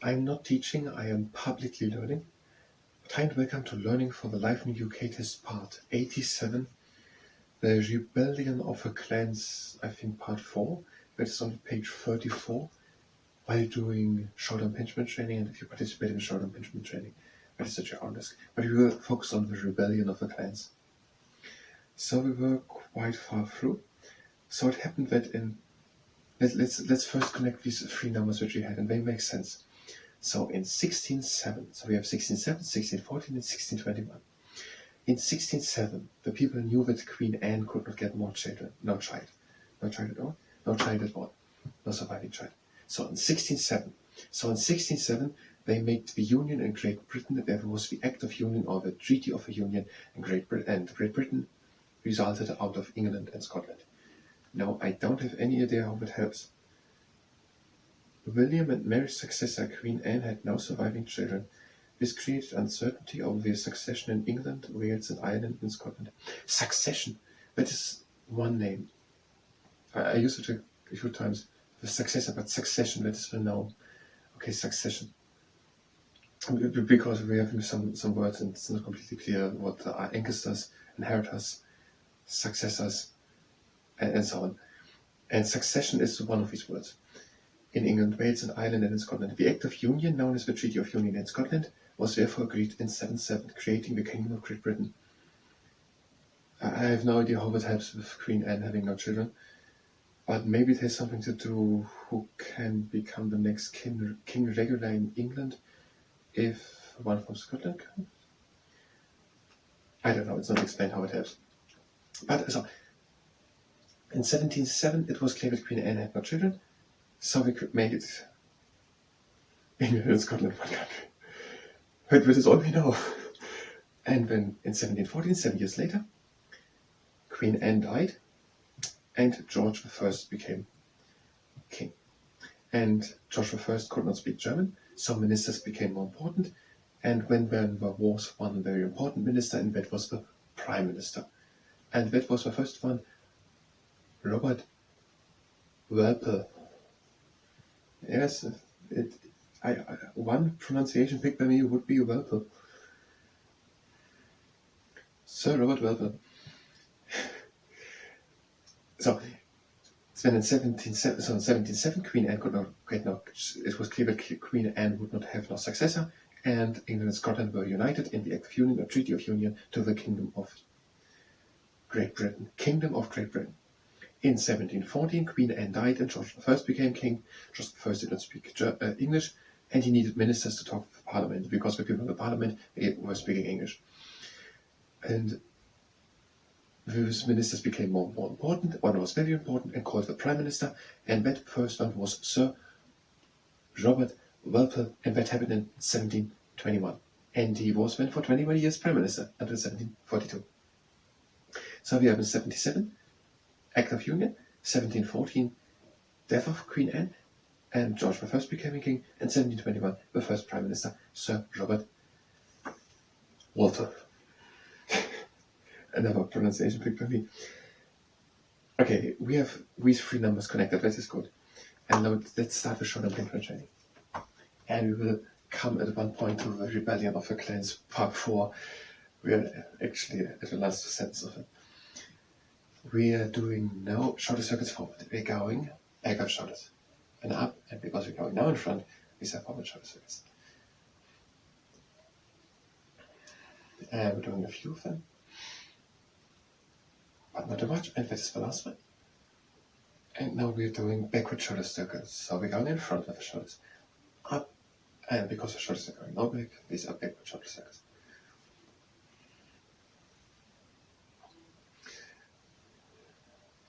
I'm not teaching, I am publicly learning. Hi and welcome to Learning for the Life in UK test part 87, the Rebellion of a Clans, I think part 4, that is on page 34, while doing shoulder impingement training, and if you participate in shoulder impingement training, that is at your own risk. But we will focus on the Rebellion of the Clans. So we were quite far through. So it happened that let's first connect these three numbers which we had, and they make sense. So in 1607, so we have 1607, 1614, and 1621. In 1607, the people knew that Queen Anne could not get more children. No child at all, no surviving child. So in 1607, they made the union in Great Britain. There was the Act of Union or the Treaty of a Union in Great Britain, and Great Britain resulted out of England and Scotland. Now, I don't have any idea how that helps. William and Mary's successor, Queen Anne, had no surviving children. This created uncertainty over the succession in England, Wales, and Ireland and Scotland. Succession, that is one name. I used it a few times. The successor, but succession, that is the noun. Okay, succession. Because we're having some words and it's not completely clear what are ancestors, inheritors, successors, and so on. And succession is one of these words. In England, Wales, and Ireland, and in Scotland. The Act of Union, known as the Treaty of Union in Scotland, was therefore agreed in 707, creating the Kingdom of Great Britain. I have no idea how that helps with Queen Anne having no children, but maybe it has something to do who can become the next king regular in England if one from Scotland comes. I don't know, it's not explained how it helps. But so, in 1707, it was clear that Queen Anne had no children, so we could make it England and Scotland one country. But this is all we know. And when in 1714, 7 years later, Queen Anne died, and George I became king. And George I could not speak German, so ministers became more important. And when there was one very important minister, and that was the Prime Minister. And that was the first one, Robert Walpole. Yes, one pronunciation picked by me would be Walpole. Sir Robert Walpole. So in 1707, Queen Anne could not get no. It was clear that Queen Anne would not have no successor, and England and Scotland were united in the Act of Union, a Treaty of Union, to the Kingdom of Great Britain. Kingdom of Great Britain. In 1714, Queen Anne died, and George I became king. George I did not speak English, and he needed ministers to talk with the Parliament, because the people in the Parliament were speaking English. And those ministers became more and more important. One was very important and called the Prime Minister, and that first one was Sir Robert Walpole, and that happened in 1721. And he was then for 21 years Prime Minister until 1742. So we have in 1777, Act of Union, 1714, death of Queen Anne, and George I became king, and 1721, the first Prime Minister, Sir Robert Walpole. Another pronunciation picked by me. Okay, we have these three numbers connected, that is good. And now let's start with shoulder impingement training. And we will come at one point to the Rebellion of the Clans, part 4. We are actually at the last sentence of it. We are doing now shoulder circuits forward. We're going backward shoulders and up, and because we're going now in front, we say forward shoulder circuits. And we're doing a few of them, but not too much, and that is the last one. And now we're doing backward shoulder circles. So we're going in front of the shoulders, up, and because the shoulders are going now back, these are backward shoulder circles.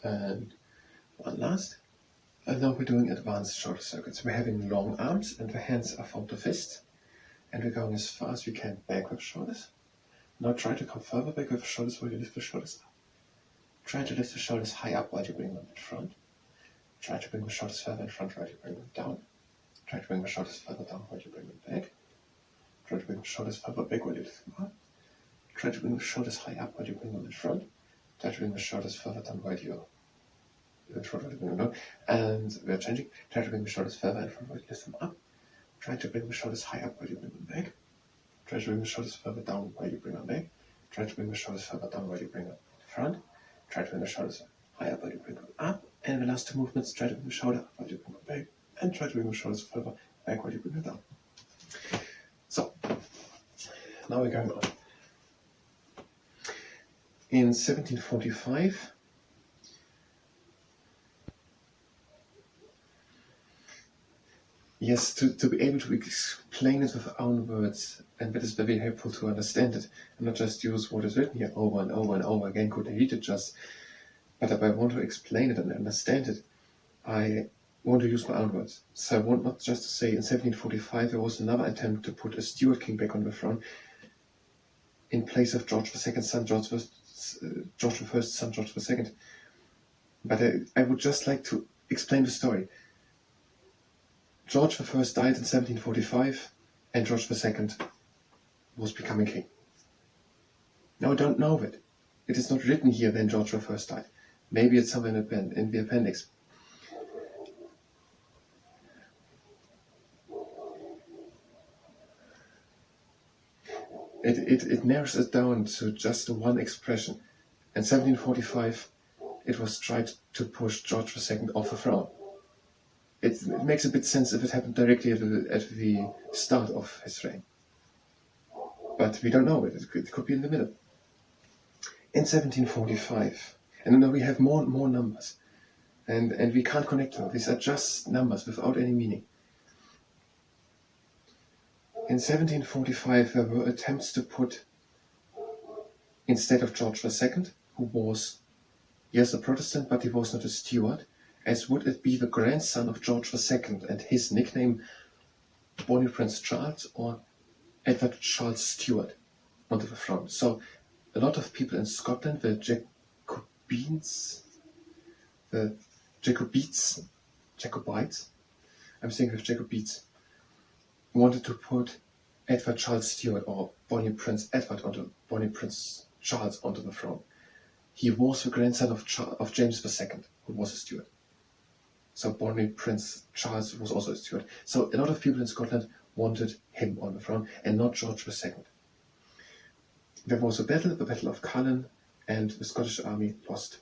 And one last. And now we're doing advanced shoulder circuits. We're having long arms, and the hands are formed to fist, and we're going as far as we can backward shoulders. Now try to come further back with the shoulders while you lift the shoulders up. Try to lift the shoulders high up while you bring them in front. Try to bring the shoulders further in front while you bring them down. Try to bring the shoulders further down while you bring them back. Try to bring the shoulders further back while you lift them up. Try to bring the shoulders high up while you bring them in front. Try to bring the shoulders further down while you in front while you bring them down. And we are changing. Try to bring the shoulders further in front while you lift them up. Try to bring the shoulders high up while you bring them back. Try to bring the shoulders further down while you bring them back. Try to bring the shoulders further down while you bring them in front. Try to bring the shoulders high up while you bring them up. And the last two movements, try to bring the shoulder up while you bring them back. And try to bring the shoulders further back while you bring them down. So, now we're going on. In 1745, yes, to be able to explain it with our own words, and that is very helpful to understand it, and not just use what is written here over and over and over again, could read it just, but if I want to explain it and understand it, I want to use my own words. So I want not just to say in 1745 there was another attempt to put a Stuart king back on the throne in place of George II's son, George I's son, George II. But I would just like to explain the story. George I died in 1745 and George II was becoming king. Now I don't know it. It is not written here when George I died. Maybe it's somewhere in the appendix. It narrows it down to just one expression. In 1745, it was tried to push George II off the throne. It makes a bit sense if it happened directly at the start of his reign. But we don't know it. It could be in the middle. In 1745, and now we have more numbers, and we can't connect them. These are just numbers without any meaning. In 1745, there were attempts to put, instead of George II, who was, yes, a Protestant, but he was not a Stuart, as would it be the grandson of George II, and his nickname, Bonnie Prince Charles or Edward Charles Stuart, onto the throne. So a lot of people in Scotland, the Jacobites, I'm thinking of Jacobites, wanted to put Edward Charles Stuart or Bonnie Prince Edward onto Bonnie Prince Charles onto the throne. He was the grandson of James II, who was a Stuart. So Bonnie Prince Charles was also a Stuart. So a lot of people in Scotland wanted him on the throne and not George II. There was a battle, the Battle of Cullen, and the Scottish army lost.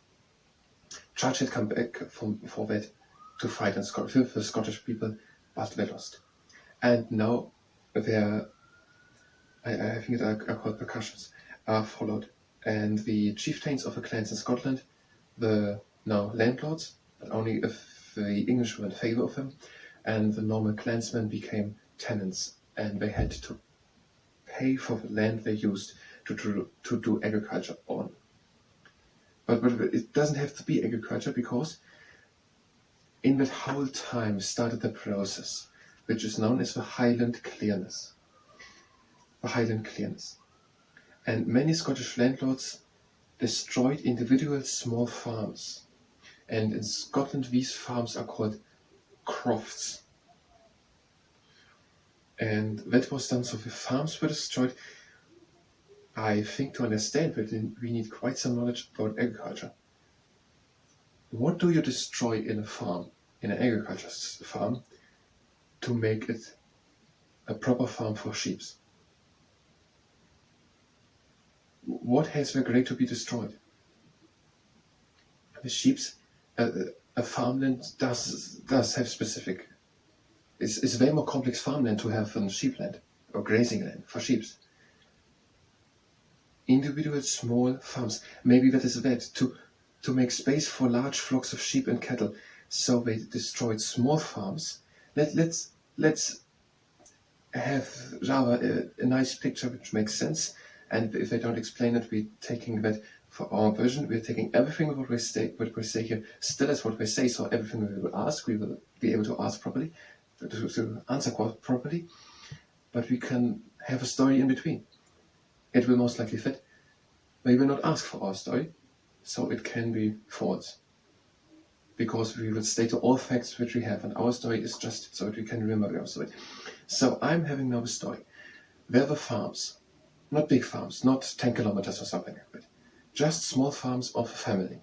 Charles had come back for that to fight with the Scottish people, but they lost. And now I think are called percussions, are followed. And the chieftains of the clans in Scotland, the now landlords, but only if the English were in favour of them, and the normal clansmen became tenants, and they had to pay for the land they used to do agriculture on. But it doesn't have to be agriculture, because in that whole time started the process which is known as the Highland Clearance. The Highland Clearance. And many Scottish landlords destroyed individual small farms. And in Scotland these farms are called crofts. And that was done, so the farms were destroyed. I think to understand that we need quite some knowledge about agriculture. What do you destroy in a farm, in an agriculture farm, to make it a proper farm for sheep? What has the grade to be destroyed? The sheep, a farmland does have specific. It's a very more complex farmland to have than sheep land or grazing land for sheep. Individual small farms, maybe that is that to make space for large flocks of sheep and cattle. So they destroyed small farms. Let's have rather a nice picture which makes sense. And if they don't explain it, we're taking that for our version. We're taking everything what we say here still as what we say. So everything we will ask, we will be able to ask properly, to answer properly. But we can have a story in between. It will most likely fit. We will not ask for our story, so it can be false. Because we will state all facts which we have, and our story is just so that we can remember our story. So I'm having now a story. There were farms, not big farms, not 10 kilometers or something like that. Just small farms of a family.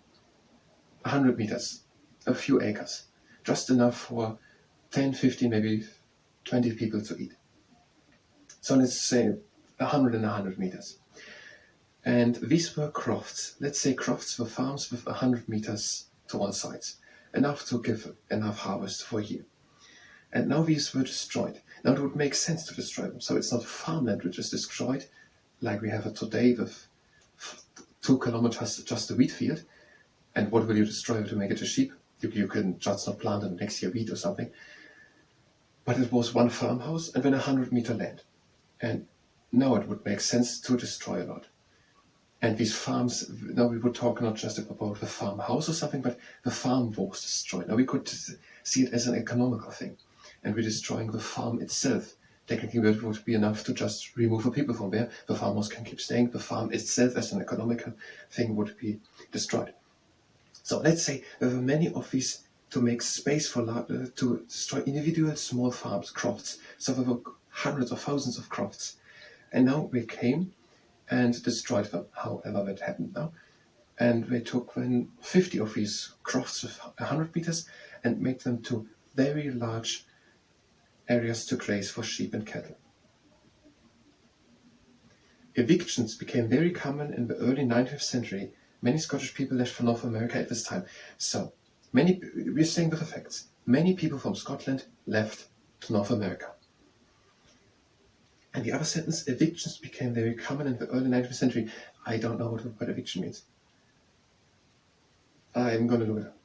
100 meters, a few acres. Just enough for 10, 15, maybe 20 people to eat. So let's say 100 and 100 meters. And these were crofts. Let's say crofts were farms with 100 meters to all sides, enough to give enough harvest for a year. And now these were destroyed. Now it would make sense to destroy them. So it's not farmland which is destroyed, like we have it today with 2 kilometers just a wheat field. And what will you destroy to make it a sheep? You can just not plant in next year wheat or something. But it was one farmhouse and then 100-meter land. And now it would make sense to destroy a lot. And these farms, now we would talk not just about the farmhouse or something, but the farm was destroyed. Now we could see it as an economical thing. And we're destroying the farm itself. Technically it would be enough to just remove the people from there. The farmers can keep staying. The farm itself as an economical thing would be destroyed. So let's say there were many of these to make space for to destroy individual small farms, crofts. So there were hundreds or thousands of crofts. And now we came and destroyed them, however that happened now. And they took then 50 of these crofts with 100 meters and made them to very large areas to graze for sheep and cattle. Evictions became very common in the early 19th century. Many Scottish people left for North America at this time. So, we're saying with the facts, many people from Scotland left to North America. And the other sentence, evictions became very common in the early 19th century. I don't know what eviction means. I'm going to look it up.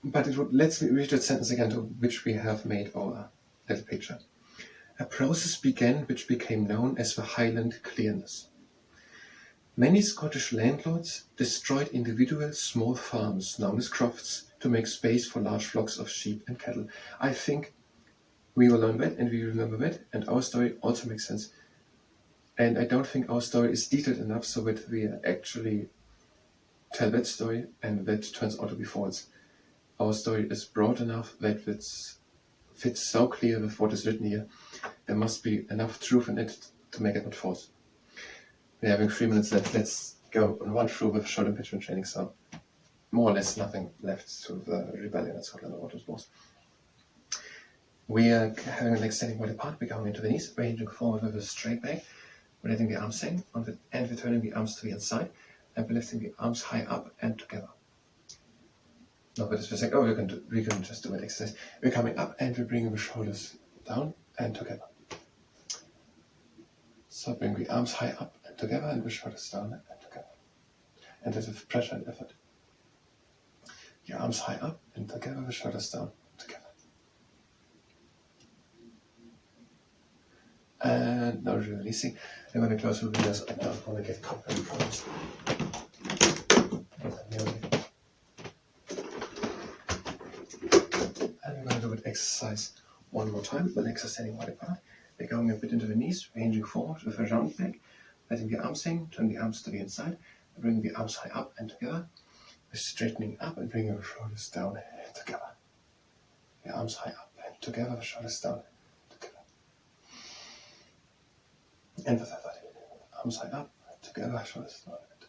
But let's read that sentence again, to which we have made our little picture. A process began which became known as the Highland Clearness. Many Scottish landlords destroyed individual small farms, known as crofts, to make space for large flocks of sheep and cattle. I think we will learn that and we remember that, and our story also makes sense. And I don't think our story is detailed enough so that we actually tell that story and that turns out to be false. Our story is broad enough that it fits so clear with what is written here. There must be enough truth in it to make it not false. We're having 3 minutes left. Let's go and run through with short impingement training. So more or less nothing left to the rebellion in Scotland or what it was. We are having a leg standing wide apart. We're going into the knees, ranging forward with a straight leg. We're letting the arms hang, and we're turning the arms to the inside, and we're lifting the arms high up and together. No, but it's just like, we can just do that exercise. We're coming up and we're bringing the shoulders down and together. So bring the arms high up and together and the shoulders down and together. And there's with pressure and effort. Your arms high up and together, the shoulders down, together. And now releasing. I'm going to close the windows. I don't want to get copyright problems. And we're going to do that exercise one more time. The legs are standing wide apart. We're going a bit into the knees, ranging forward with a round leg, letting the arms hang, turn the arms to the inside, bring the arms high up and together. We're straightening up and bringing the shoulders down and together. The arms high up and together, the shoulders down and together. And with effort. Arms high up and together, shoulders down and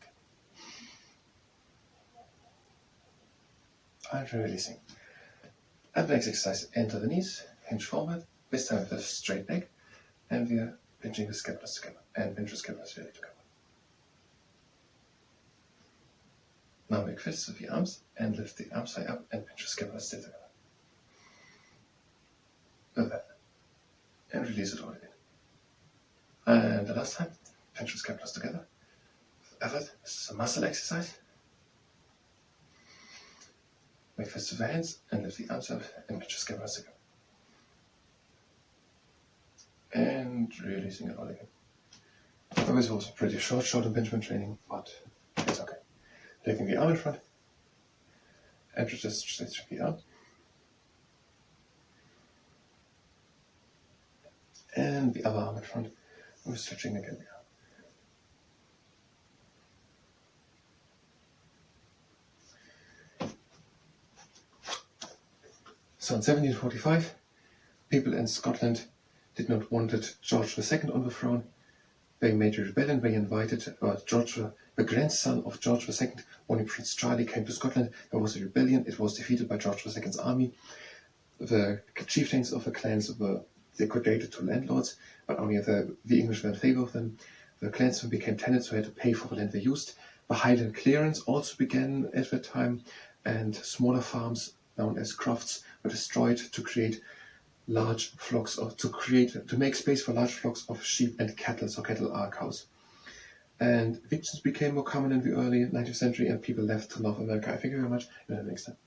together. And releasing. And the next exercise, enter the knees, hinge forward, this time with a straight leg, and we are pinching the scapulars together, and pinch the scapulars really together. Now make fists with the arms, and lift the arms high up, and pinch the scapulars still together. Like that. And release it all again. And the last time, pinch the scapulars together. Effort, this is a muscle exercise. Make fists with the hands, and lift the arms up, and pinch the scapulars together. And releasing it all again. So this was a pretty short impingement training, but it's okay. Taking the arm in front, and just stretching the arm. And the other arm in front, and we're stretching again the arm. So in 1745, people in Scotland did not want George II on the throne. They made a rebellion. They invited George, the grandson of George II, when Prince Charlie came to Scotland. There was a rebellion. It was defeated by George II's army. the chieftains of the clans were degraded to landlords, but only the English were in favor of them. The clansmen became tenants who had to pay for the land they used. The highland clearance also began at that time, and smaller farms known as crofts were destroyed to create large flocks, or to make space for large flocks of sheep and cattle. So cattle are cows. And evictions became more common in the early 19th century, and people left to North America. Thank you very much. Next time.